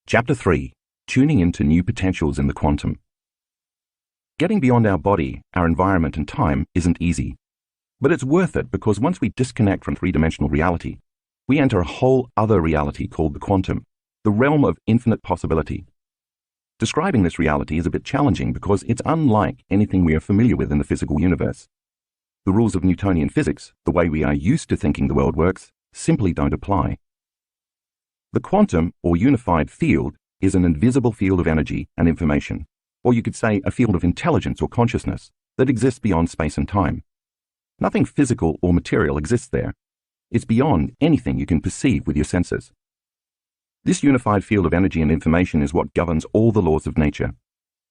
Chapter 3. Tuning into new potentials in the quantum. Getting beyond our body, our environment and time isn't easy. But it's worth it because once we disconnect from three-dimensional reality, we enter a whole other reality called the quantum, the realm of infinite possibility. Describing this reality is a bit challenging because it's unlike anything we are familiar with in the physical universe. The rules of Newtonian physics, the way we are used to thinking the world works, simply don't apply. The quantum, or unified field, is an invisible field of energy and information, or you could say a field of intelligence or consciousness that exists beyond space and time. Nothing physical or material exists there. It's beyond anything you can perceive with your senses. This unified field of energy and information is what governs all the laws of nature.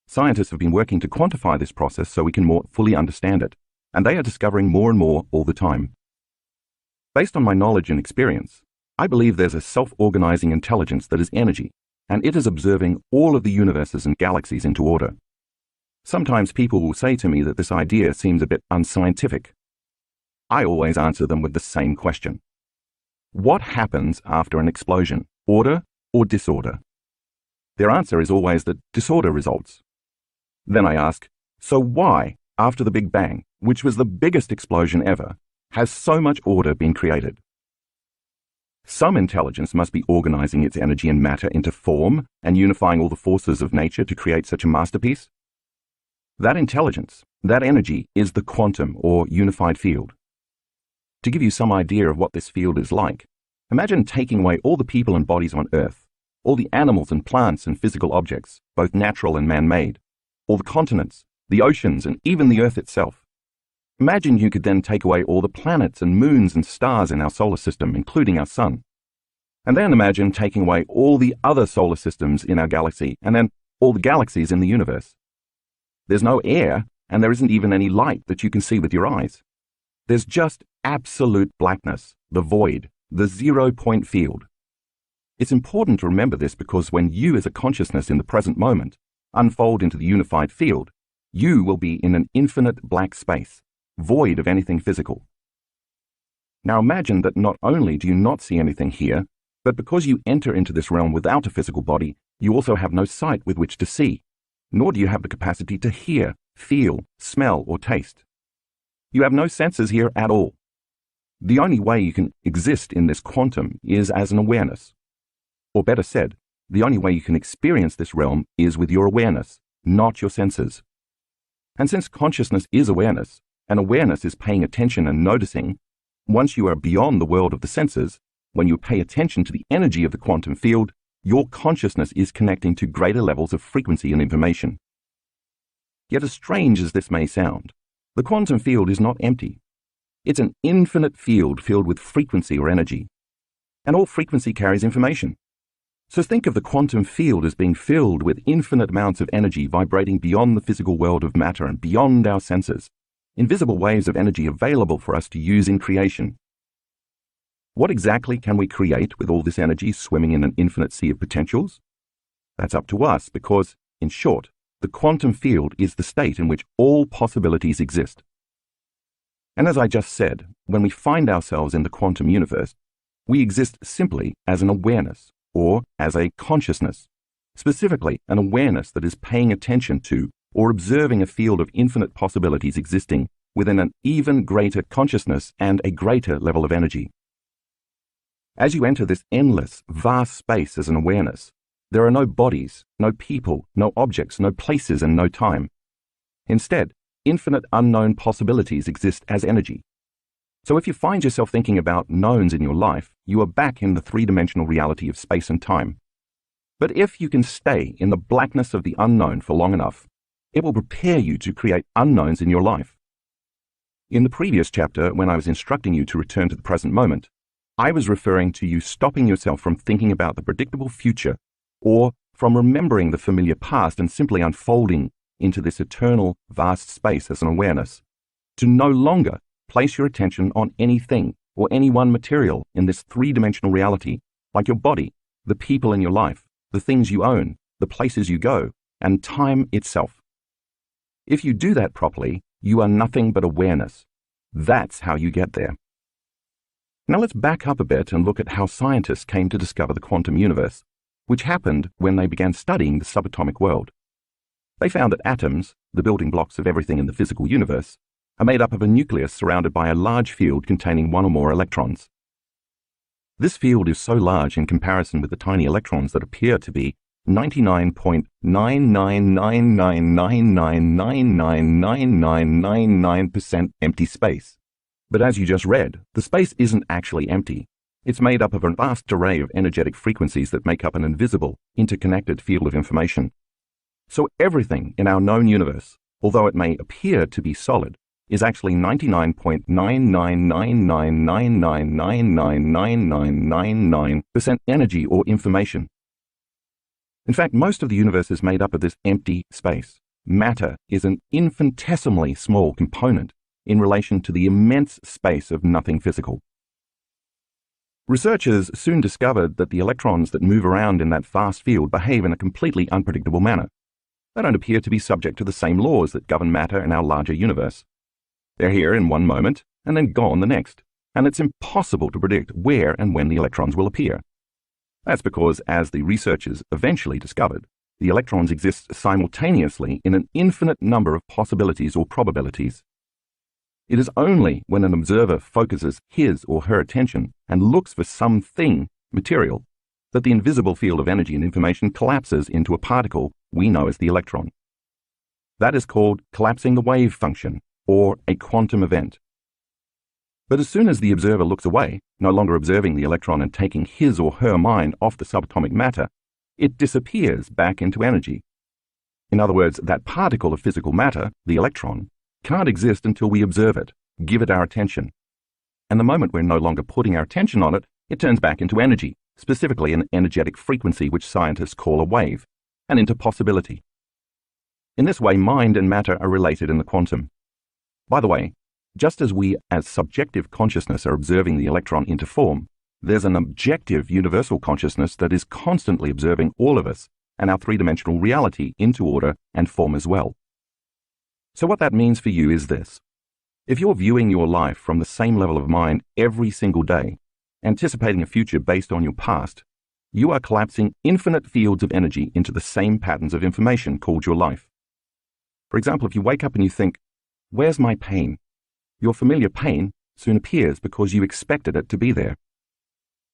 Scientists have been working to quantify this process so we can more fully understand it, and they are discovering more and more all the time. Based on my knowledge and experience, I believe there's a self-organizing intelligence that is energy, and it is observing all of the universes and galaxies into order. Sometimes people will say to me that this idea seems a bit unscientific. I always answer them with the same question. What happens after an explosion, order or disorder? Their answer is always that disorder results. Then I ask, so why, after the Big Bang, which was the biggest explosion ever, has so much order been created? Some intelligence must be organizing its energy and matter into form and unifying all the forces of nature to create such a masterpiece. That intelligence, that energy, is the quantum or unified field. To give you some idea of what this field is like, imagine taking away all the people and bodies on Earth, all the animals and plants and physical objects, both natural and man-made, all the continents, the oceans, and even the Earth itself. Imagine you could then take away all the planets and moons and stars in our solar system, including our sun. And then imagine taking away all the other solar systems in our galaxy, and then all the galaxies in the universe. There's no air, and there isn't even any light that you can see with your eyes. There's just absolute blackness, the void, the 0-point field. It's important to remember this because when you as a consciousness in the present moment unfold into the unified field, you will be in an infinite black space, void of anything physical. Now imagine that not only do you not see anything here, but because you enter into this realm without a physical body, you also have no sight with which to see, nor do you have the capacity to hear, feel, smell, or taste. You have no senses here at all. The only way you can exist in this quantum is as an awareness. Or better said, the only way you can experience this realm is with your awareness, not your senses. And since consciousness is awareness, and awareness is paying attention and noticing, once you are beyond the world of the senses, when you pay attention to the energy of the quantum field, your consciousness is connecting to greater levels of frequency and information. Yet as strange as this may sound, the quantum field is not empty. It's an infinite field filled with frequency or energy. And all frequency carries information. So think of the quantum field as being filled with infinite amounts of energy vibrating beyond the physical world of matter and beyond our senses. Invisible waves of energy available for us to use in creation. What exactly can we create with all this energy swimming in an infinite sea of potentials? That's up to us because, in short, the quantum field is the state in which all possibilities exist. And as I just said, when we find ourselves in the quantum universe, we exist simply as an awareness or as a consciousness, specifically an awareness that is paying attention to or observing a field of infinite possibilities existing within an even greater consciousness and a greater level of energy. As you enter this endless, vast space as an awareness, there are no bodies, no people, no objects, no places, and no time. Instead, infinite unknown possibilities exist as energy. So if you find yourself thinking about knowns in your life, you are back in the three-dimensional reality of space and time. But if you can stay in the blackness of the unknown for long enough, it will prepare you to create unknowns in your life. In the previous chapter, when I was instructing you to return to the present moment, I was referring to you stopping yourself from thinking about the predictable future or from remembering the familiar past and simply unfolding into this eternal, vast space as an awareness, to no longer place your attention on anything or any one material in this three-dimensional reality, like your body, the people in your life, the things you own, the places you go, and time itself. If you do that properly, you are nothing but awareness. That's how you get there. Now let's back up a bit and look at how scientists came to discover the quantum universe. which happened when they began studying the subatomic world. They found that atoms, the building blocks of everything in the physical universe, are made up of a nucleus surrounded by a large field containing one or more electrons. This field is so large in comparison with the tiny electrons that appear to be 99.99999999999% empty space. But as you just read, the space isn't actually empty. It's made up of a vast array of energetic frequencies that make up an invisible, interconnected field of information. So everything in our known universe, although it may appear to be solid, is actually 99.999999999% energy or information. In fact, most of the universe is made up of this empty space. Matter is an infinitesimally small component in relation to the immense space of nothing physical. Researchers soon discovered that the electrons that move around in that vast field behave in a completely unpredictable manner. They don't appear to be subject to the same laws that govern matter in our larger universe. They're here in one moment and then gone the next, and it's impossible to predict where and when the electrons will appear. That's because, as the researchers eventually discovered, the electrons exist simultaneously in an infinite number of possibilities or probabilities. It is only when an observer focuses his or her attention and looks for something material that the invisible field of energy and information collapses into a particle we know as the electron. That is called collapsing the wave function, or a quantum event. But as soon as the observer looks away, no longer observing the electron and taking his or her mind off the subatomic matter, it disappears back into energy. In other words, that particle of physical matter, the electron, can't exist until we observe it, give it our attention. And the moment we're no longer putting our attention on it, it turns back into energy, specifically an energetic frequency which scientists call a wave, and into possibility. In this way, mind and matter are related in the quantum. By the way, just as we as subjective consciousness are observing the electron into form, there's an objective universal consciousness that is constantly observing all of us and our three-dimensional reality into order and form as well. So what that means for you is this. If you're viewing your life from the same level of mind every single day, anticipating a future based on your past, you are collapsing infinite fields of energy into the same patterns of information called your life. For example, if you wake up and you think, "Where's my pain?" your familiar pain soon appears because you expected it to be there.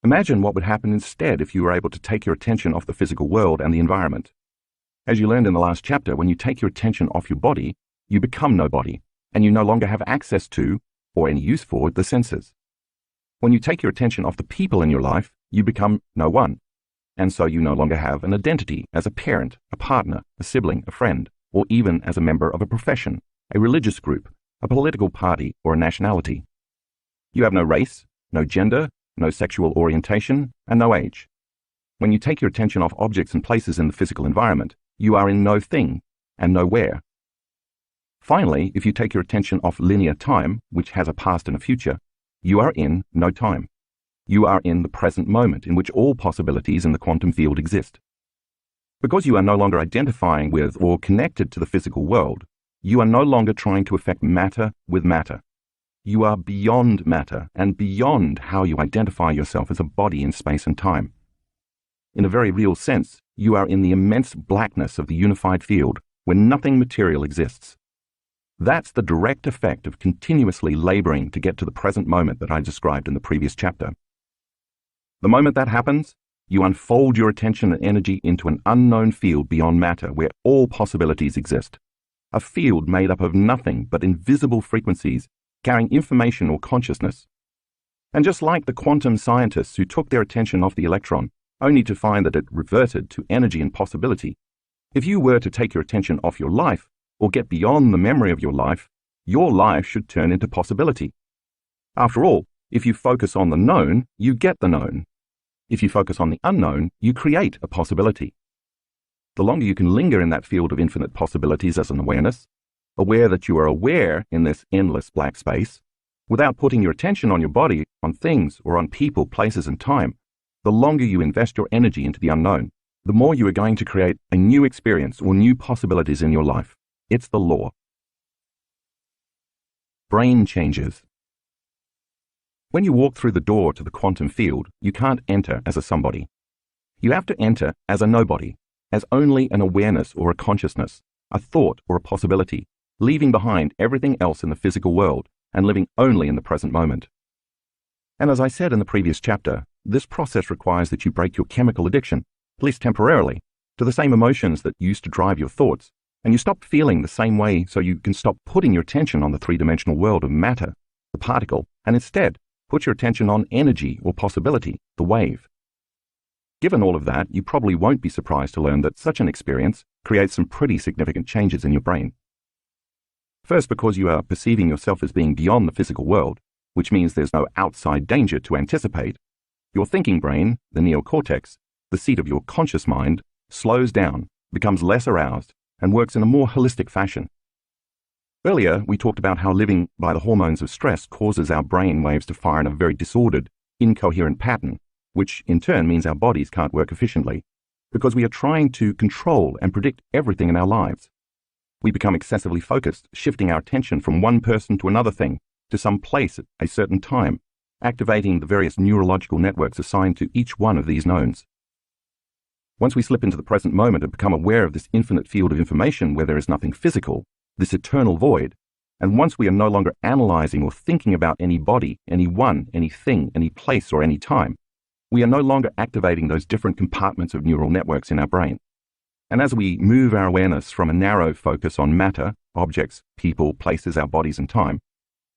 Imagine what would happen instead if you were able to take your attention off the physical world and the environment. As you learned in the last chapter, when you take your attention off your body, you become nobody, and you no longer have access to, or any use for, the senses. When you take your attention off the people in your life, you become no one, and so you no longer have an identity as a parent, a partner, a sibling, a friend, or even as a member of a profession, a religious group, a political party, or a nationality. You have no race, no gender, no sexual orientation, and no age. When you take your attention off objects and places in the physical environment, you are in no thing and nowhere. Finally, if you take your attention off linear time, which has a past and a future, you are in no time. You are in the present moment in which all possibilities in the quantum field exist. Because you are no longer identifying with or connected to the physical world, you are no longer trying to affect matter with matter. You are beyond matter and beyond how you identify yourself as a body in space and time. In a very real sense, you are in the immense blackness of the unified field where nothing material exists. That's the direct effect of continuously laboring to get to the present moment that I described in the previous chapter. The moment that happens, you unfold your attention and energy into an unknown field beyond matter where all possibilities exist. A field made up of nothing but invisible frequencies carrying information or consciousness. And just like the quantum scientists who took their attention off the electron, only to find that it reverted to energy and possibility, if you were to take your attention off your life, or get beyond the memory of your life should turn into possibility. After all, if you focus on the known, you get the known. If you focus on the unknown, you create a possibility. The longer you can linger in that field of infinite possibilities as an awareness, aware that you are aware in this endless black space, without putting your attention on your body, on things, or on people, places, and time, the longer you invest your energy into the unknown, the more you are going to create a new experience or new possibilities in your life. It's the law. Brain changes. When you walk through the door to the quantum field, you can't enter as a somebody. You have to enter as a nobody, as only an awareness or a consciousness, a thought or a possibility, leaving behind everything else in the physical world and living only in the present moment. And as I said in the previous chapter, this process requires that you break your chemical addiction, at least temporarily, to the same emotions that used to drive your thoughts, and you stop feeling the same way so you can stop putting your attention on the three-dimensional world of matter, the particle, and instead put your attention on energy or possibility, the wave. Given all of that, you probably won't be surprised to learn that such an experience creates some pretty significant changes in your brain. First, because you are perceiving yourself as being beyond the physical world, which means there's no outside danger to anticipate, your thinking brain, the neocortex, the seat of your conscious mind, slows down, becomes less aroused, and works in a more holistic fashion. Earlier, we talked about how living by the hormones of stress causes our brain waves to fire in a very disordered, incoherent pattern, which in turn means our bodies can't work efficiently, because we are trying to control and predict everything in our lives. We become excessively focused, shifting our attention from one person to another thing, to some place at a certain time, activating the various neurological networks assigned to each one of these nodes. Once we slip into the present moment and become aware of this infinite field of information where there is nothing physical, this eternal void, and once we are no longer analyzing or thinking about any body, any one, anything, any place, or any time, we are no longer activating those different compartments of neural networks in our brain. And as we move our awareness from a narrow focus on matter, objects, people, places, our bodies, and time,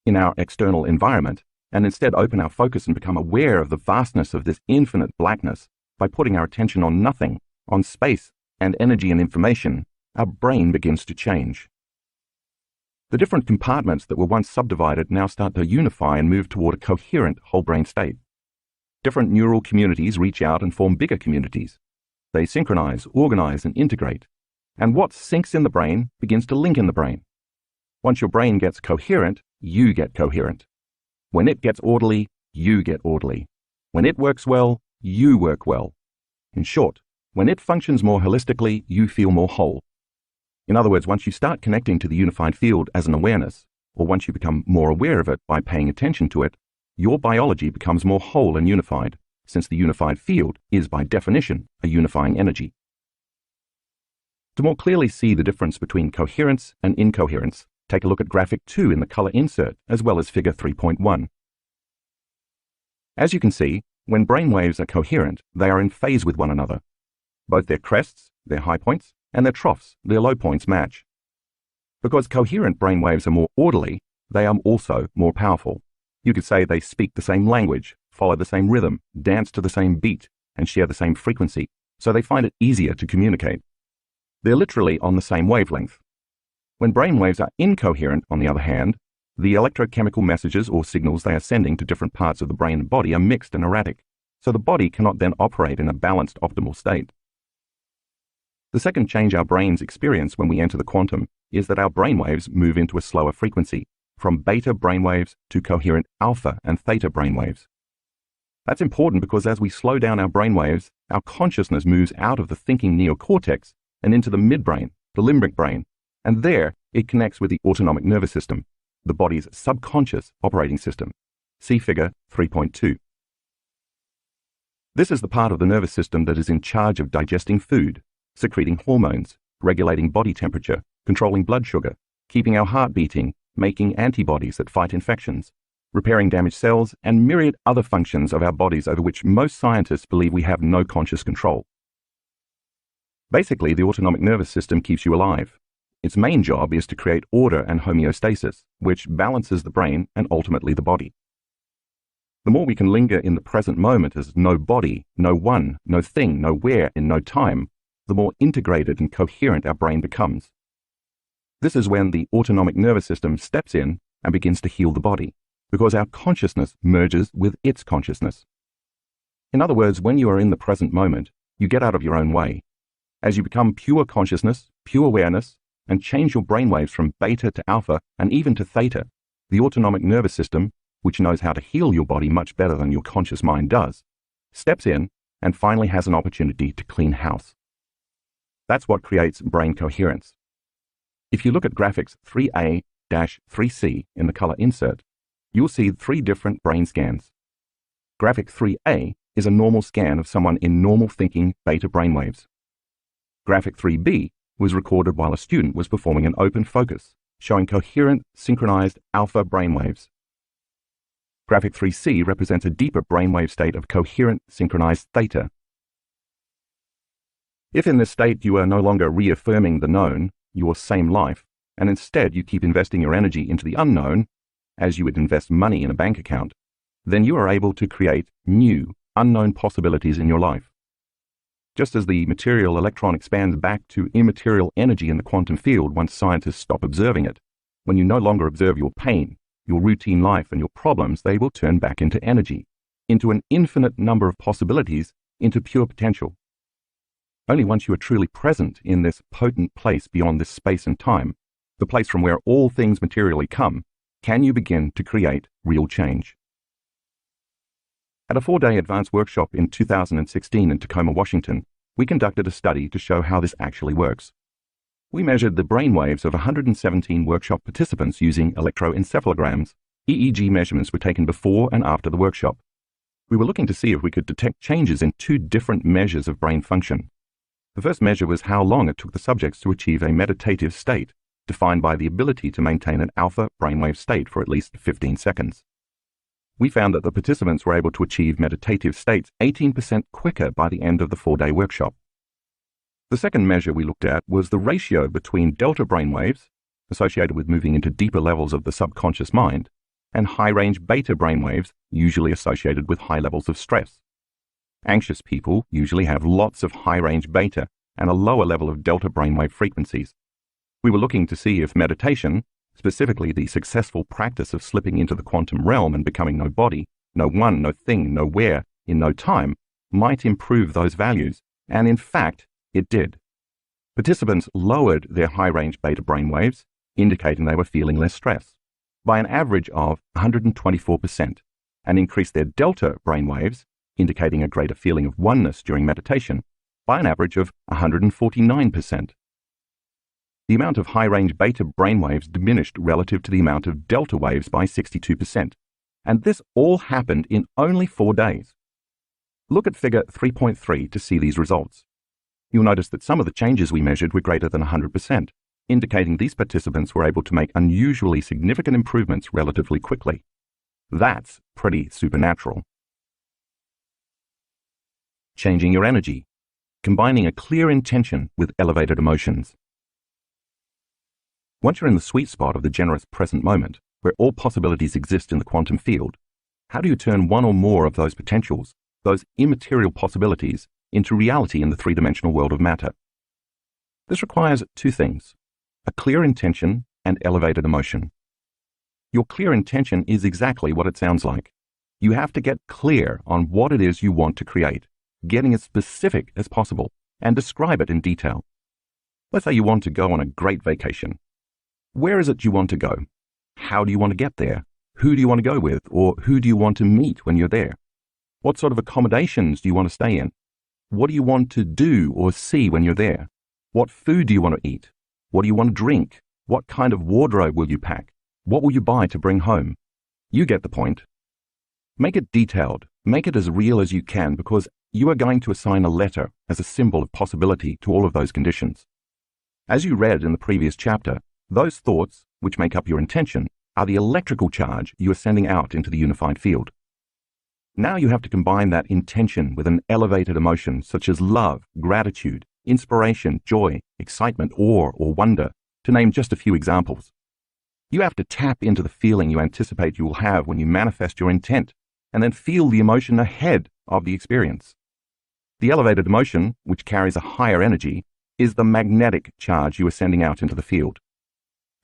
in our external environment, and instead open our focus and become aware of the vastness of this infinite blackness by putting our attention on nothing, on space and energy and information, our brain begins to change. The different compartments that were once subdivided now start to unify and move toward a coherent whole brain state. Different neural communities reach out and form bigger communities. They synchronize, organize, and integrate. And what syncs in the brain begins to link in the brain. Once your brain gets coherent, you get coherent. When it gets orderly, you get orderly. When it works well, you work well. In short, when it functions more holistically, you feel more whole. In other words, once you start connecting to the unified field as an awareness, or once you become more aware of it by paying attention to it, your biology becomes more whole and unified, since the unified field is by definition a unifying energy. To more clearly see the difference between coherence and incoherence, take a look at graphic 2 in the color insert, as well as figure 3.1. As you can see, when brain waves are coherent, they are in phase with one another. Both their crests, their high points, and their troughs, their low points, match. Because coherent brain waves are more orderly, they are also more powerful. You could say they speak the same language, follow the same rhythm, dance to the same beat, and share the same frequency, so they find it easier to communicate. They're literally on the same wavelength. When brain waves are incoherent, on the other hand, the electrochemical messages or signals they are sending to different parts of the brain and body are mixed and erratic, so the body cannot then operate in a balanced optimal state. The second change our brains experience when we enter the quantum is that our brainwaves move into a slower frequency, from beta brainwaves to coherent alpha and theta brainwaves. That's important because as we slow down our brainwaves, our consciousness moves out of the thinking neocortex and into the midbrain, the limbic brain, and there it connects with the autonomic nervous system, the body's subconscious operating system. See figure 3.2. This is the part of the nervous system that is in charge of digesting food, secreting hormones, regulating body temperature, controlling blood sugar, keeping our heart beating, making antibodies that fight infections, repairing damaged cells, and myriad other functions of our bodies over which most scientists believe we have no conscious control. Basically, the autonomic nervous system keeps you alive. Its main job is to create order and homeostasis, which balances the brain and ultimately the body. The more we can linger in the present moment as no body, no one, no thing, no where, in no time, the more integrated and coherent our brain becomes. This is when the autonomic nervous system steps in and begins to heal the body, because our consciousness merges with its consciousness. In other words, when you are in the present moment, you get out of your own way. As you become pure consciousness, pure awareness, and change your brainwaves from beta to alpha and even to theta, the autonomic nervous system, which knows how to heal your body much better than your conscious mind does, steps in and finally has an opportunity to clean house. That's what creates brain coherence. If you look at graphics 3A-3C in the color insert, you'll see 3 different brain scans. Graphic 3A is a normal scan of someone in normal thinking beta brainwaves. Graphic 3B was recorded while a student was performing an open focus, showing coherent, synchronized alpha brainwaves. Graphic 3C represents a deeper brainwave state of coherent, synchronized theta. If in this state you are no longer reaffirming the known, your same life, and instead you keep investing your energy into the unknown, as you would invest money in a bank account, then you are able to create new, unknown possibilities in your life. Just as the material electron expands back to immaterial energy in the quantum field once scientists stop observing it, when you no longer observe your pain, your routine life, and your problems, they will turn back into energy, into an infinite number of possibilities, into pure potential. Only once you are truly present in this potent place beyond this space and time, the place from where all things materially come, can you begin to create real change. At a 4-day advanced workshop in 2016 in Tacoma, Washington, we conducted a study to show how this actually works. We measured the brainwaves of 117 workshop participants using electroencephalograms. EEG measurements were taken before and after the workshop. We were looking to see if we could detect changes in 2 different measures of brain function. The first measure was how long it took the subjects to achieve a meditative state, defined by the ability to maintain an alpha brainwave state for at least 15 seconds. We found that the participants were able to achieve meditative states 18% quicker by the end of the 4-day workshop. The second measure we looked at was the ratio between delta brainwaves, associated with moving into deeper levels of the subconscious mind, and high-range beta brainwaves, usually associated with high levels of stress. Anxious people usually have lots of high-range beta and a lower level of delta brainwave frequencies. We were looking to see if meditation, specifically the successful practice of slipping into the quantum realm and becoming no body, no one, no thing, nowhere, in no time, might improve those values, and in fact, it did. Participants lowered their high-range beta brainwaves, indicating they were feeling less stress, by an average of 124%, and increased their delta brainwaves, indicating a greater feeling of oneness during meditation, by an average of 149%. The amount of high-range beta brainwaves diminished relative to the amount of delta waves by 62%, and this all happened in only 4 days. Look at figure 3.3 to see these results. You'll notice that some of the changes we measured were greater than 100%, indicating these participants were able to make unusually significant improvements relatively quickly. That's pretty supernatural. Changing your energy. Combining a clear intention with elevated emotions. Once you're in the sweet spot of the generous present moment, where all possibilities exist in the quantum field, how do you turn one or more of those potentials, those immaterial possibilities, into reality in the 3-dimensional world of matter? This requires 2 things: a clear intention and elevated emotion. Your clear intention is exactly what it sounds like. You have to get clear on what it is you want to create, getting as specific as possible, and describe it in detail. Let's say you want to go on a great vacation. Where is it you want to go? How do you want to get there? Who do you want to go with, or who do you want to meet when you're there? What sort of accommodations do you want to stay in? What do you want to do or see when you're there? What food do you want to eat? What do you want to drink? What kind of wardrobe will you pack? What will you buy to bring home? You get the point. Make it detailed. Make it as real as you can, because you are going to assign a letter as a symbol of possibility to all of those conditions. As you read in the previous chapter, those thoughts, which make up your intention, are the electrical charge you are sending out into the unified field. Now you have to combine that intention with an elevated emotion such as love, gratitude, inspiration, joy, excitement, awe, or wonder, to name just a few examples. You have to tap into the feeling you anticipate you will have when you manifest your intent, and then feel the emotion ahead of the experience. The elevated emotion, which carries a higher energy, is the magnetic charge you are sending out into the field.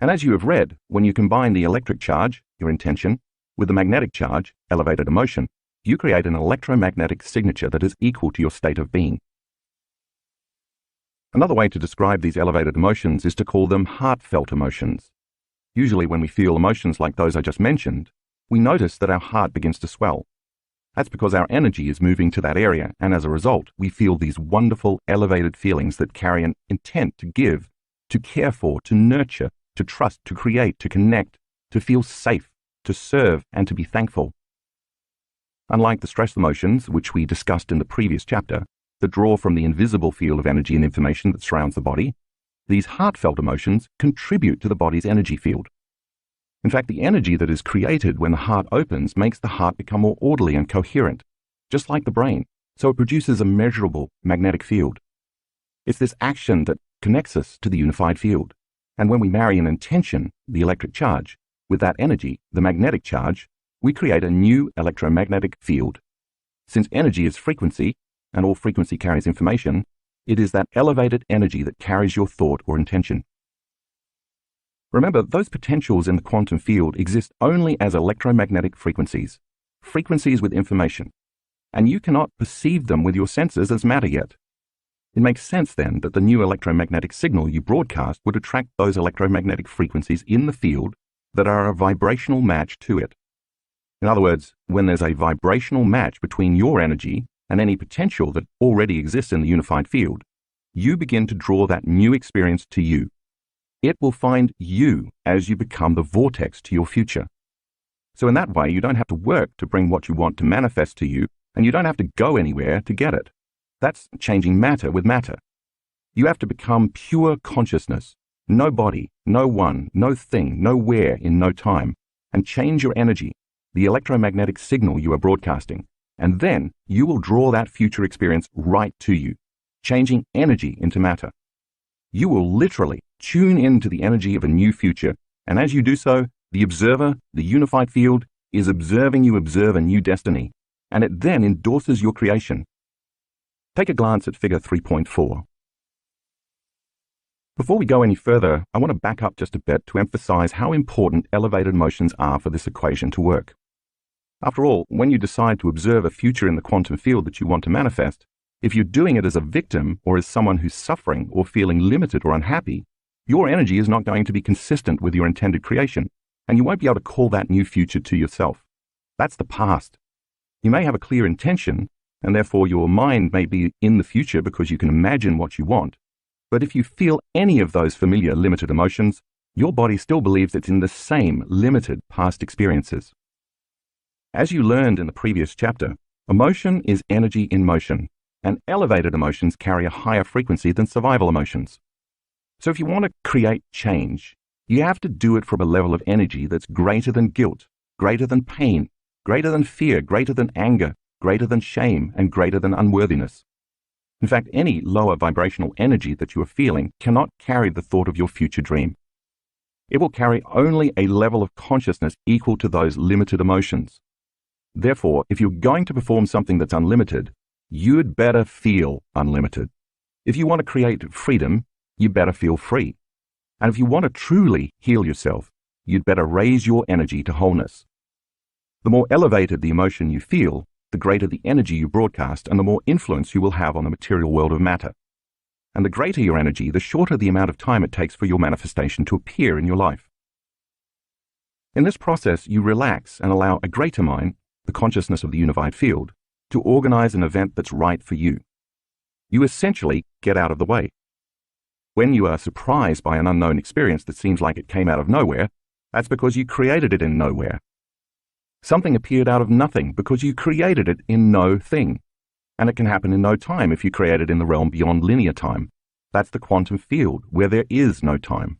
And as you have read, when you combine the electric charge, your intention, with the magnetic charge, elevated emotion, you create an electromagnetic signature that is equal to your state of being. Another way to describe these elevated emotions is to call them heartfelt emotions. Usually when we feel emotions like those I just mentioned, we notice that our heart begins to swell. That's because our energy is moving to that area, and as a result, we feel these wonderful, elevated feelings that carry an intent to give, to care for, to nurture, to trust, to create, to connect, to feel safe, to serve, and to be thankful. Unlike the stress emotions, which we discussed in the previous chapter, that draw from the invisible field of energy and information that surrounds the body, these heartfelt emotions contribute to the body's energy field. In fact, the energy that is created when the heart opens makes the heart become more orderly and coherent, just like the brain, so it produces a measurable magnetic field. It's this action that connects us to the unified field. And when we marry an intention, the electric charge, with that energy, the magnetic charge, we create a new electromagnetic field. Since energy is frequency, and all frequency carries information, it is that elevated energy that carries your thought or intention. Remember, those potentials in the quantum field exist only as electromagnetic frequencies with information, and you cannot perceive them with your senses as matter yet. It makes sense then that the new electromagnetic signal you broadcast would attract those electromagnetic frequencies in the field that are a vibrational match to it. In other words, when there's a vibrational match between your energy and any potential that already exists in the unified field, you begin to draw that new experience to you. It will find you as you become the vortex to your future. So in that way, you don't have to work to bring what you want to manifest to you, and you don't have to go anywhere to get it. That's changing matter with matter. You have to become pure consciousness, no body, no one, no thing, nowhere in no time, and change your energy, the electromagnetic signal you are broadcasting, and then you will draw that future experience right to you, changing energy into matter. You will literally tune into the energy of a new future, and as you do so, the observer, the unified field, is observing you observe a new destiny, and it then endorses your creation. Take a glance at figure 3.4. Before we go any further, I want to back up just a bit to emphasize how important elevated emotions are for this equation to work. After all, when you decide to observe a future in the quantum field that you want to manifest, if you're doing it as a victim or as someone who's suffering or feeling limited or unhappy, your energy is not going to be consistent with your intended creation, and you won't be able to call that new future to yourself. That's the past. You may have a clear intention, and therefore your mind may be in the future because you can imagine what you want. But if you feel any of those familiar limited emotions, your body still believes it's in the same limited past experiences. As you learned in the previous chapter, emotion is energy in motion, and elevated emotions carry a higher frequency than survival emotions. So if you want to create change, you have to do it from a level of energy that's greater than guilt, greater than pain, greater than fear, greater than anger, greater than shame, and greater than unworthiness. In fact, any lower vibrational energy that you are feeling cannot carry the thought of your future dream. It will carry only a level of consciousness equal to those limited emotions. Therefore, if you're going to perform something that's unlimited, you'd better feel unlimited. If you want to create freedom, you better feel free. And if you want to truly heal yourself, you'd better raise your energy to wholeness. The more elevated the emotion you feel, the greater the energy you broadcast and the more influence you will have on the material world of matter. And the greater your energy, the shorter the amount of time it takes for your manifestation to appear in your life. In this process, you relax and allow a greater mind, the consciousness of the unified field, to organize an event that's right for you. You essentially get out of the way. When you are surprised by an unknown experience that seems like it came out of nowhere, that's because you created it in nowhere. Something appeared out of nothing because you created it in no thing. And it can happen in no time if you create it in the realm beyond linear time. That's the quantum field, where there is no time.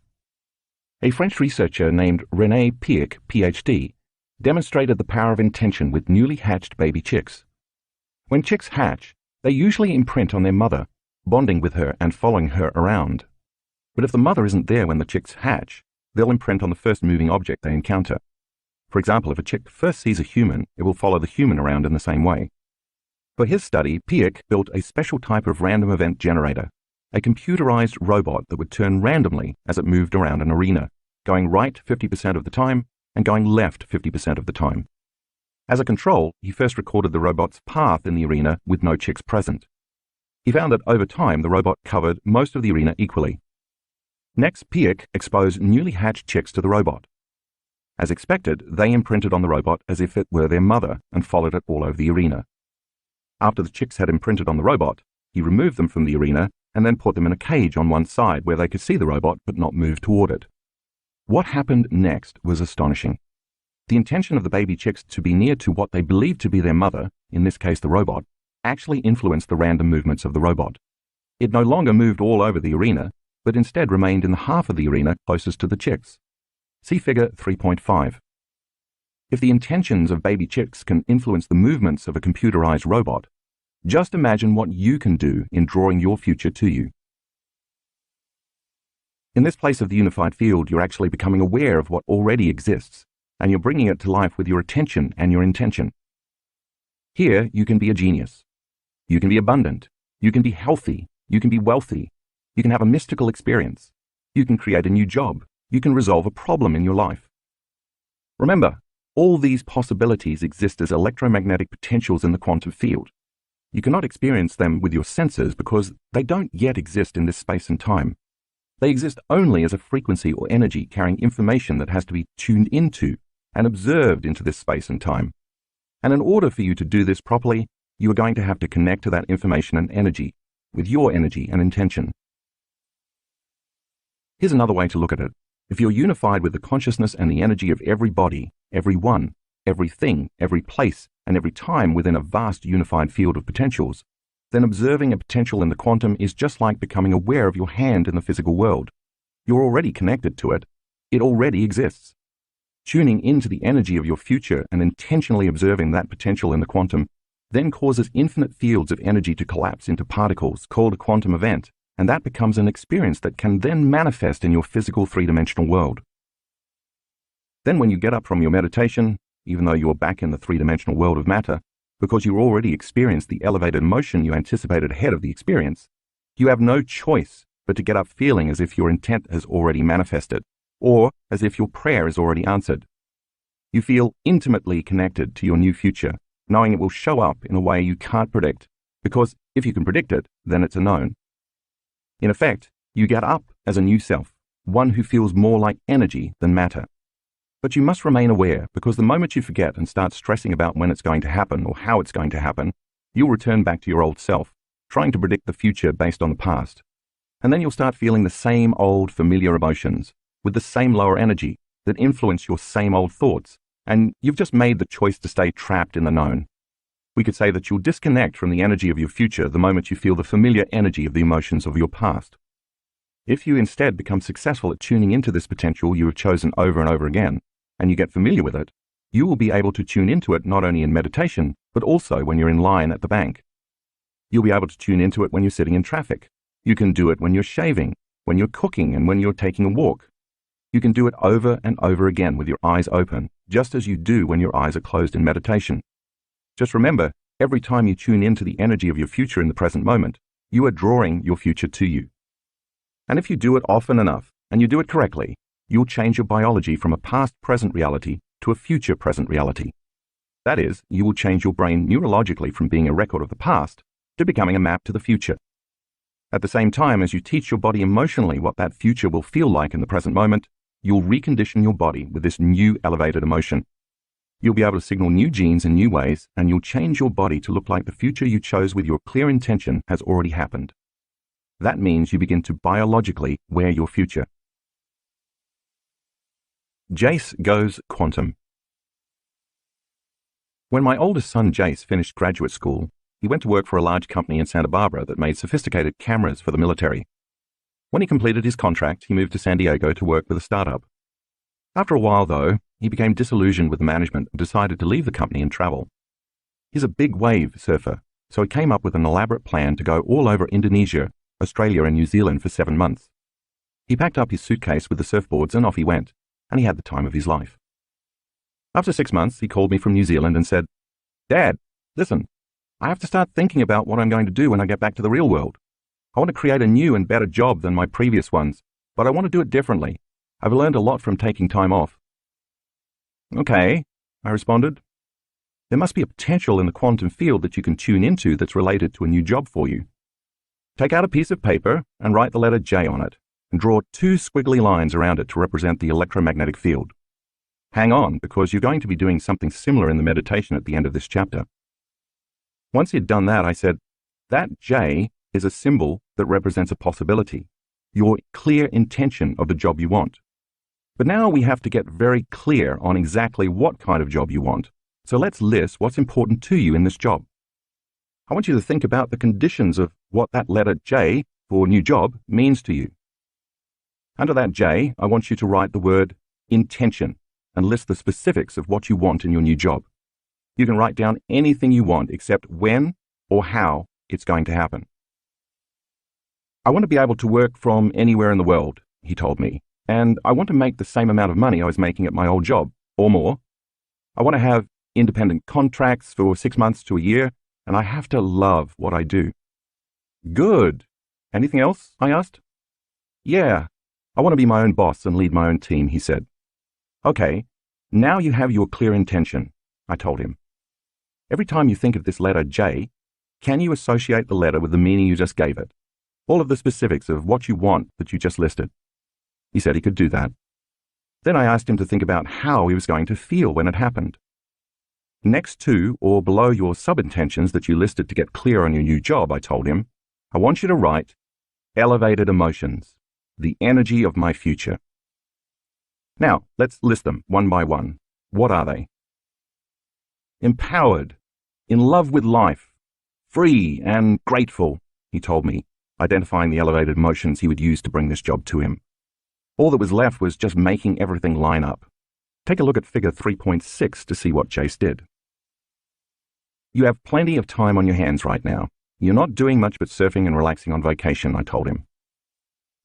A French researcher named René Piech, PhD, demonstrated the power of intention with newly hatched baby chicks. When chicks hatch, they usually imprint on their mother, bonding with her and following her around. But if the mother isn't there when the chicks hatch, they'll imprint on the first moving object they encounter. For example, if a chick first sees a human, it will follow the human around in the same way. For his study, Piech built a special type of random event generator, a computerized robot that would turn randomly as it moved around an arena, going right 50% of the time and going left 50% of the time. As a control, he first recorded the robot's path in the arena with no chicks present. He found that over time, the robot covered most of the arena equally. Next, Piech exposed newly hatched chicks to the robot. As expected, they imprinted on the robot as if it were their mother and followed it all over the arena. After the chicks had imprinted on the robot, he removed them from the arena and then put them in a cage on one side where they could see the robot but not move toward it. What happened next was astonishing. the intention of the baby chicks to be near to what they believe to be their mother, in this case the robot, actually influenced the random movements of the robot. It no longer moved all over the arena, but instead remained in the half of the arena closest to the chicks. See figure 3.5. If the intentions of baby chicks can influence the movements of a computerized robot, just imagine what you can do in drawing your future to you. In this place of the unified field, you're actually becoming aware of what already exists, and you're bringing it to life with your attention and your intention. Here, you can be a genius. You can be abundant. You can be healthy. You can be wealthy. You can have a mystical experience. You can create a new job. You can resolve a problem in your life. Remember, all these possibilities exist as electromagnetic potentials in the quantum field. You cannot experience them with your senses because they don't yet exist in this space and time. They exist only as a frequency or energy carrying information that has to be tuned into and observed into this space and time. And in order for you to do this properly, you are going to have to connect to that information and energy with your energy and intention. Here's another way to look at it. If you're unified with the consciousness and the energy of every body, every one, everything, every place, and every time within a vast unified field of potentials, then observing a potential in the quantum is just like becoming aware of your hand in the physical world. You're already connected to it. It already exists. Tuning into the energy of your future and intentionally observing that potential in the quantum then causes infinite fields of energy to collapse into particles called a quantum event, and that becomes an experience that can then manifest in your physical three-dimensional world. Then when you get up from your meditation, even though you're back in the three-dimensional world of matter, because you already experienced the elevated emotion you anticipated ahead of the experience, you have no choice but to get up feeling as if your intent has already manifested, or as if your prayer is already answered. You feel intimately connected to your new future, knowing it will show up in a way you can't predict, because if you can predict it, then it's a known. In effect, you get up as a new self, one who feels more like energy than matter. But you must remain aware, because the moment you forget and start stressing about when it's going to happen or how it's going to happen, you'll return back to your old self, trying to predict the future based on the past. And then you'll start feeling the same old familiar emotions, with the same lower energy that influence your same old thoughts, and you've just made the choice to stay trapped in the known. We could say that you'll disconnect from the energy of your future the moment you feel the familiar energy of the emotions of your past. If you instead become successful at tuning into this potential you have chosen over and over again, and you get familiar with it, you will be able to tune into it not only in meditation, but also when you're in line at the bank. You'll be able to tune into it when you're sitting in traffic. You can do it when you're shaving, when you're cooking, and when you're taking a walk. You can do it over and over again with your eyes open, just as you do when your eyes are closed in meditation. Just remember, every time you tune into the energy of your future in the present moment, you are drawing your future to you. And if you do it often enough, and you do it correctly, you'll change your biology from a past-present reality to a future-present reality. That is, you will change your brain neurologically from being a record of the past to becoming a map to the future. At the same time as you teach your body emotionally what that future will feel like in the present moment, you'll recondition your body with this new elevated emotion. You'll be able to signal new genes in new ways, and you'll change your body to look like the future you chose with your clear intention has already happened. That means you begin to biologically wear your future. Jace goes quantum. When my oldest son Jace finished graduate school, he went to work for a large company in Santa Barbara that made sophisticated cameras for the military. When he completed his contract, he moved to San Diego to work with a startup. After a while, though, he became disillusioned with the management and decided to leave the company and travel. He's a big wave surfer, so he came up with an elaborate plan to go all over Indonesia, Australia, and New Zealand for 7 months. He packed up his suitcase with the surfboards and off he went, and he had the time of his life. After 6 months, he called me from New Zealand and said, "Dad, listen, I have to start thinking about what I'm going to do when I get back to the real world. I want to create a new and better job than my previous ones, but I want to do it differently. I've learned a lot from taking time off." "Okay," I responded. "There must be a potential in the quantum field that you can tune into that's related to a new job for you. Take out a piece of paper and write the letter J on it, and draw 2 squiggly lines around it to represent the electromagnetic field. Hang on, because you're going to be doing something similar in the meditation at the end of this chapter." Once he'd done that, I said, "That J is a symbol that represents a possibility, your clear intention of the job you want. But now we have to get very clear on exactly what kind of job you want. So let's list what's important to you in this job. I want you to think about the conditions of what that letter J for new job means to you. Under that J, I want you to write the word intention and list the specifics of what you want in your new job. You can write down anything you want except when or how it's going to happen. I want to be able to work from anywhere in the world, he told me, and I want to make the same amount of money I was making at my old job, or more. I want to have independent contracts for 6 months to a year, and I have to love what I do. Good. Anything else? I asked. Yeah, I want to be my own boss and lead my own team, he said. Okay, now you have your clear intention, I told him. Every time you think of this letter J, can you associate the letter with the meaning you just gave it? All of the specifics of what you want that you just listed. He said he could do that. Then I asked him to think about how he was going to feel when it happened. Next to or below your sub-intentions that you listed to get clear on your new job, I told him, I want you to write elevated emotions, the energy of my future. Now, let's list them one by one. What are they? Empowered, in love with life, free and grateful, he told me, identifying the elevated emotions he would use to bring this job to him. All that was left was just making everything line up. Take a look at figure 3.6 to see what Jace did. You have plenty of time on your hands right now. You're not doing much but surfing and relaxing on vacation, I told him.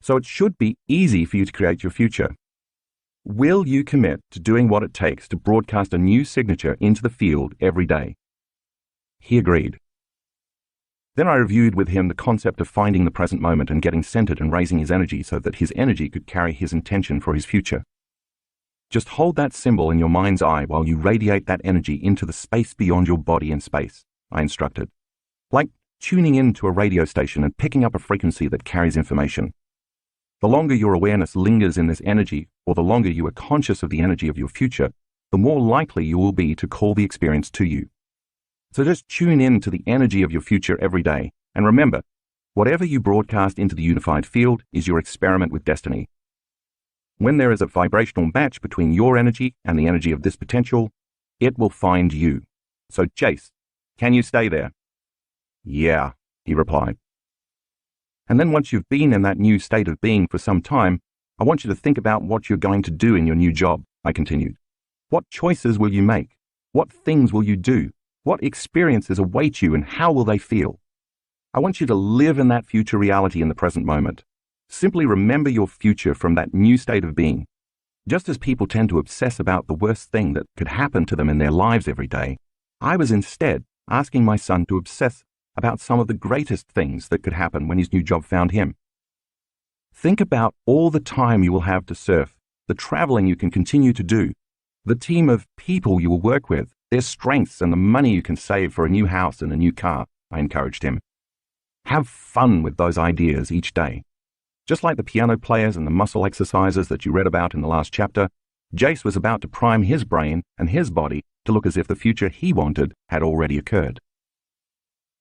So it should be easy for you to create your future. Will you commit to doing what it takes to broadcast a new signature into the field every day? He agreed. Then I reviewed with him the concept of finding the present moment and getting centered and raising his energy so that his energy could carry his intention for his future. Just hold that symbol in your mind's eye while you radiate that energy into the space beyond your body and space, I instructed. Like tuning in to a radio station and picking up a frequency that carries information. The longer your awareness lingers in this energy, or the longer you are conscious of the energy of your future, the more likely you will be to call the experience to you. So just tune in to the energy of your future every day. And remember, whatever you broadcast into the unified field is your experiment with destiny. When there is a vibrational match between your energy and the energy of this potential, it will find you. So Jace, can you stay there? Yeah, he replied. And then once you've been in that new state of being for some time, I want you to think about what you're going to do in your new job, I continued. What choices will you make? What things will you do? What experiences await you and how will they feel? I want you to live in that future reality in the present moment. Simply remember your future from that new state of being. Just as people tend to obsess about the worst thing that could happen to them in their lives every day, I was instead asking my son to obsess about some of the greatest things that could happen when his new job found him. Think about all the time you will have to surf, the traveling you can continue to do, the team of people you will work with, their strengths and the money you can save for a new house and a new car, I encouraged him. Have fun with those ideas each day. Just like the piano players and the muscle exercises that you read about in the last chapter, Jace was about to prime his brain and his body to look as if the future he wanted had already occurred.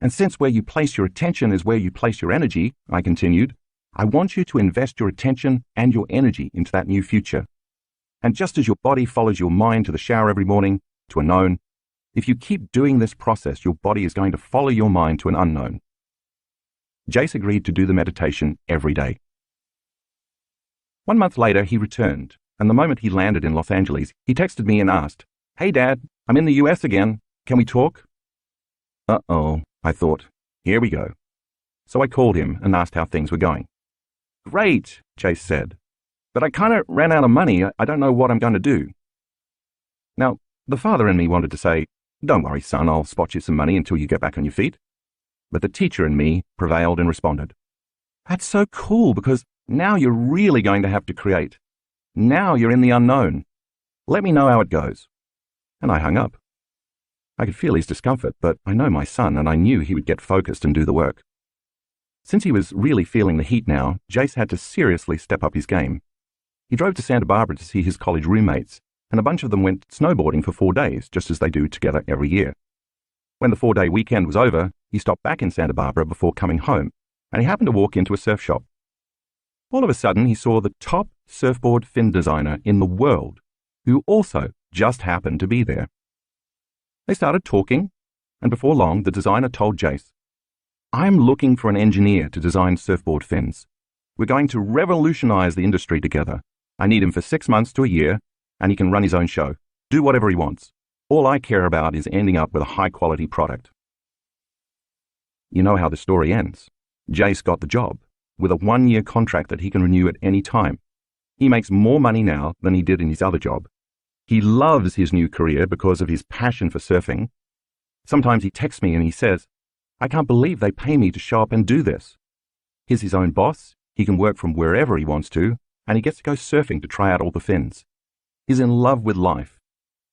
And since where you place your attention is where you place your energy, I continued, I want you to invest your attention and your energy into that new future. And just as your body follows your mind to the shower every morning, to a known, if you keep doing this process, your body is going to follow your mind to an unknown. Jace agreed to do the meditation every day. 1 month later, he returned, and the moment he landed in Los Angeles, he texted me and asked, Hey Dad, I'm in the US again. Can we talk? Uh-oh, I thought. Here we go. So I called him and asked how things were going. Great, Jace said. But I kind of ran out of money. I don't know what I'm going to do. Now, the father in me wanted to say, Don't worry, son, I'll spot you some money until you get back on your feet. But the teacher in me prevailed and responded, That's so cool because now you're really going to have to create. Now you're in the unknown. Let me know how it goes. And I hung up. I could feel his discomfort, but I know my son and I knew he would get focused and do the work. Since he was really feeling the heat now, Jace had to seriously step up his game. He drove to Santa Barbara to see his college roommates, and a bunch of them went snowboarding for 4 days, just as they do together every year. When the 4-day weekend was over, he stopped back in Santa Barbara before coming home, and he happened to walk into a surf shop. All of a sudden, he saw the top surfboard fin designer in the world who also just happened to be there. They started talking, and before long the designer told Jace, "I'm looking for an engineer to design surfboard fins. We're going to revolutionize the industry together. I need him for 6 months to a year, and he can run his own show, do whatever he wants. All I care about is ending up with a high-quality product." You know how the story ends. Jace got the job, with a 1-year contract that he can renew at any time. He makes more money now than he did in his other job. He loves his new career because of his passion for surfing. Sometimes he texts me and he says, "I can't believe they pay me to show up and do this." He's his own boss, he can work from wherever he wants to, and he gets to go surfing to try out all the fins. He's in love with life.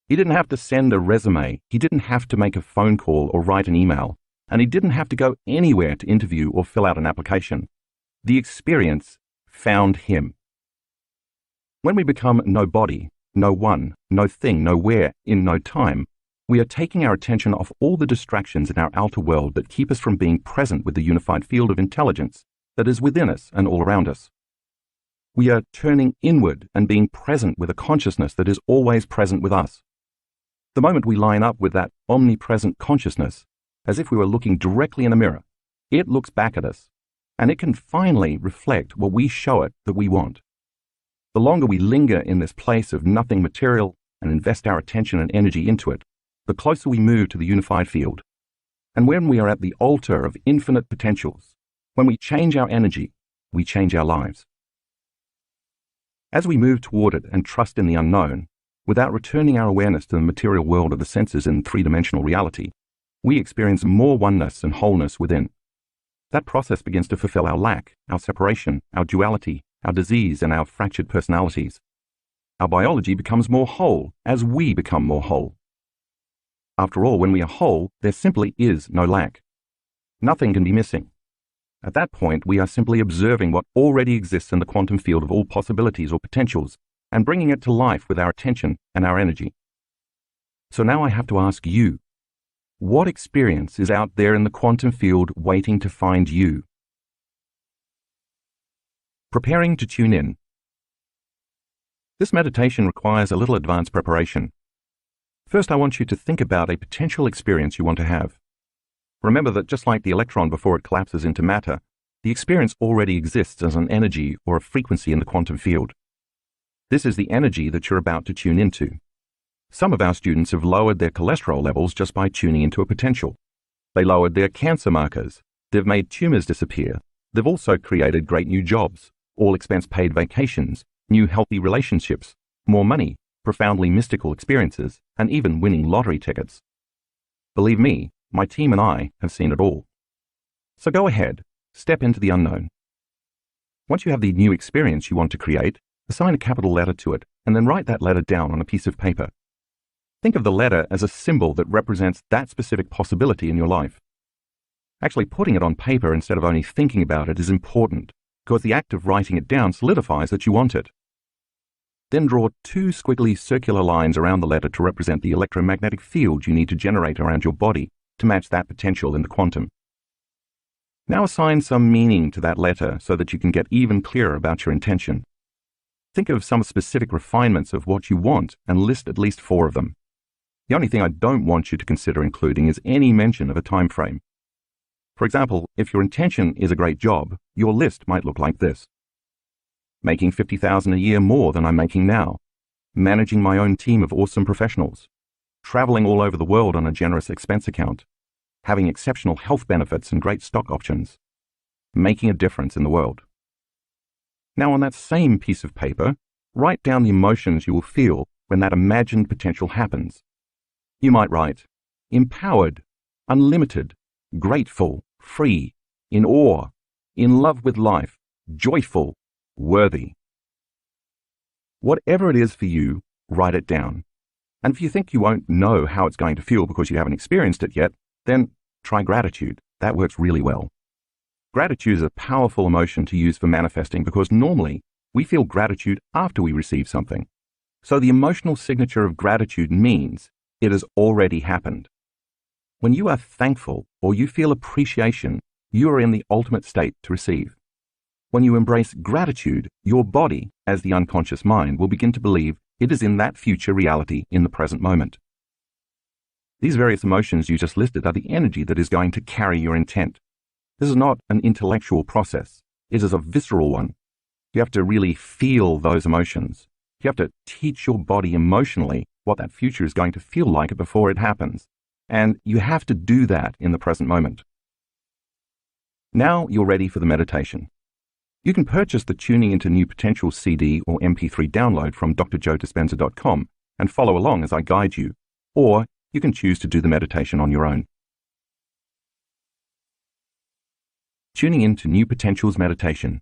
He didn't have to send a resume, he didn't have to make a phone call or write an email, and he didn't have to go anywhere to interview or fill out an application. The experience found him. When we become nobody, no one, no thing, nowhere, in no time, we are taking our attention off all the distractions in our outer world that keep us from being present with the unified field of intelligence that is within us and all around us. We are turning inward and being present with a consciousness that is always present with us. The moment we line up with that omnipresent consciousness, as if we were looking directly in a mirror, it looks back at us, and it can finally reflect what we show it that we want. The longer we linger in this place of nothing material and invest our attention and energy into it, the closer we move to the unified field. And when we are at the altar of infinite potentials, when we change our energy, we change our lives. As we move toward it and trust in the unknown, without returning our awareness to the material world of the senses in three-dimensional reality, we experience more oneness and wholeness within. That process begins to fulfill our lack, our separation, our duality, our disease, and our fractured personalities. Our biology becomes more whole as we become more whole. After all, when we are whole, there simply is no lack. Nothing can be missing. At that point, we are simply observing what already exists in the quantum field of all possibilities or potentials and bringing it to life with our attention and our energy. So now I have to ask you, what experience is out there in the quantum field waiting to find you? Preparing to tune in. This meditation requires a little advanced preparation. First, I want you to think about a potential experience you want to have. Remember that just like the electron before it collapses into matter, the experience already exists as an energy or a frequency in the quantum field. This is the energy that you're about to tune into. Some of our students have lowered their cholesterol levels just by tuning into a potential. They lowered their cancer markers. They've made tumors disappear. They've also created great new jobs, all expense-paid vacations, new healthy relationships, more money, profoundly mystical experiences, and even winning lottery tickets. Believe me, my team and I have seen it all. So go ahead, step into the unknown. Once you have the new experience you want to create, assign a capital letter to it, and then write that letter down on a piece of paper. Think of the letter as a symbol that represents that specific possibility in your life. Actually, putting it on paper instead of only thinking about it is important, because the act of writing it down solidifies that you want it. Then draw 2 squiggly circular lines around the letter to represent the electromagnetic field you need to generate around your body to match that potential in the quantum. Now assign some meaning to that letter so that you can get even clearer about your intention. Think of some specific refinements of what you want and list at least 4 of them. The only thing I don't want you to consider including is any mention of a time frame. For example, if your intention is a great job, your list might look like this. Making $50,000 a year more than I'm making now. Managing my own team of awesome professionals. Traveling all over the world on a generous expense account. Having exceptional health benefits and great stock options. Making a difference in the world. Now on that same piece of paper, write down the emotions you will feel when that imagined potential happens. You might write, empowered, unlimited, grateful, free, in awe, in love with life, joyful, worthy. Whatever it is for you, write it down. And if you think you won't know how it's going to feel because you haven't experienced it yet, then try gratitude. That works really well. Gratitude is a powerful emotion to use for manifesting because normally we feel gratitude after we receive something. So the emotional signature of gratitude means it has already happened. When you are thankful or you feel appreciation, you are in the ultimate state to receive. When you embrace gratitude, your body, as the unconscious mind, will begin to believe it is in that future reality in the present moment. These various emotions you just listed are the energy that is going to carry your intent. This is not an intellectual process. It is a visceral one. You have to really feel those emotions. You have to teach your body emotionally what that future is going to feel like before it happens. And you have to do that in the present moment. Now you're ready for the meditation. You can purchase the Tuning into New Potential CD or MP3 download from drjoedispenza.com and follow along as I guide you, or you can choose to do the meditation on your own. Tuning into New Potentials Meditation.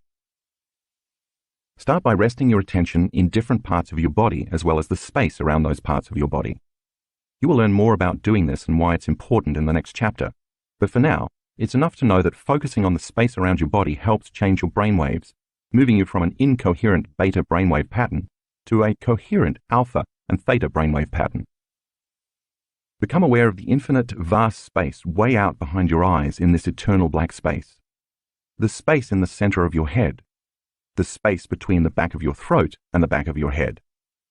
Start by resting your attention in different parts of your body as well as the space around those parts of your body. You will learn more about doing this and why it's important in the next chapter, but for now, it's enough to know that focusing on the space around your body helps change your brainwaves, moving you from an incoherent beta brainwave pattern to a coherent alpha and theta brainwave pattern. Become aware of the infinite, vast space way out behind your eyes in this eternal black space. The space in the center of your head, the space between the back of your throat and the back of your head,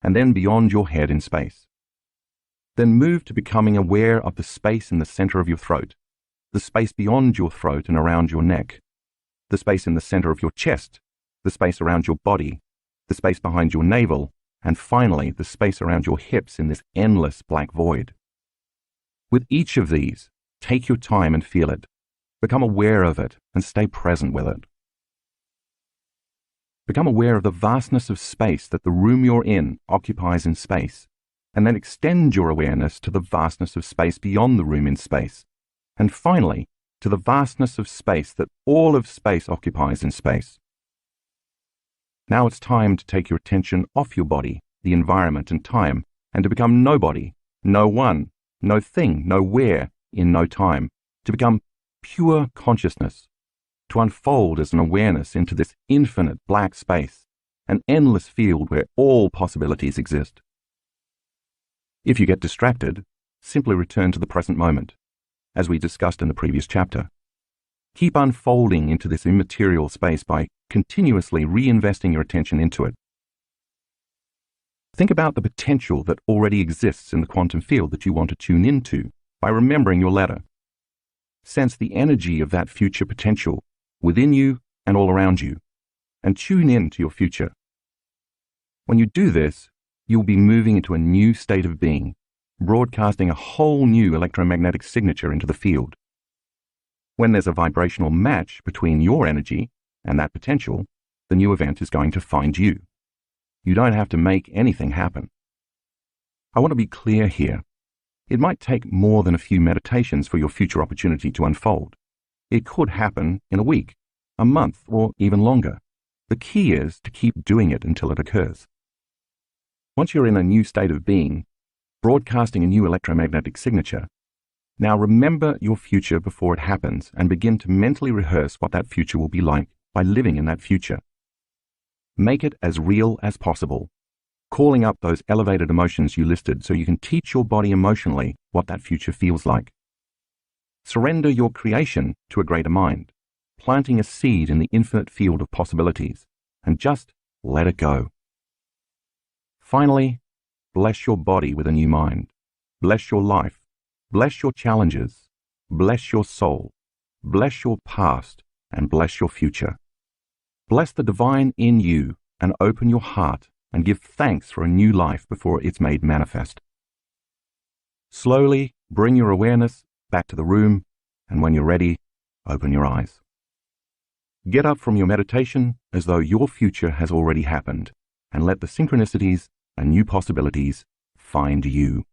and then beyond your head in space. Then move to becoming aware of the space in the center of your throat, the space beyond your throat and around your neck, the space in the center of your chest, the space around your body, the space behind your navel, and finally the space around your hips in this endless black void. With each of these, take your time and feel it. Become aware of it and stay present with it. Become aware of the vastness of space that the room you're in occupies in space, and then extend your awareness to the vastness of space beyond the room in space, and finally, to the vastness of space that all of space occupies in space. Now it's time to take your attention off your body, the environment and time, and to become nobody, no one, no thing, nowhere, in no time, to become pure consciousness, to unfold as an awareness into this infinite black space, an endless field where all possibilities exist. If you get distracted, simply return to the present moment, as we discussed in the previous chapter. Keep unfolding into this immaterial space by continuously reinvesting your attention into it. Think about the potential that already exists in the quantum field that you want to tune into by remembering your ladder. Sense the energy of that future potential within you and all around you, and tune in to your future. When you do this, you'll be moving into a new state of being, broadcasting a whole new electromagnetic signature into the field. When there's a vibrational match between your energy and that potential, the new event is going to find you. You don't have to make anything happen. I want to be clear here. It might take more than a few meditations for your future opportunity to unfold. It could happen in a week, a month, or even longer. The key is to keep doing it until it occurs. Once you're in a new state of being, broadcasting a new electromagnetic signature, now remember your future before it happens and begin to mentally rehearse what that future will be like by living in that future. Make it as real as possible, calling up those elevated emotions you listed so you can teach your body emotionally what that future feels like. Surrender your creation to a greater mind, planting a seed in the infinite field of possibilities, and just let it go. Finally, bless your body with a new mind. Bless your life. Bless your challenges. Bless your soul. Bless your past, and bless your future. Bless the divine in you and open your heart and give thanks for a new life before it's made manifest. Slowly bring your awareness back to the room, and when you're ready, open your eyes. Get up from your meditation as though your future has already happened, and let the synchronicities and new possibilities find you.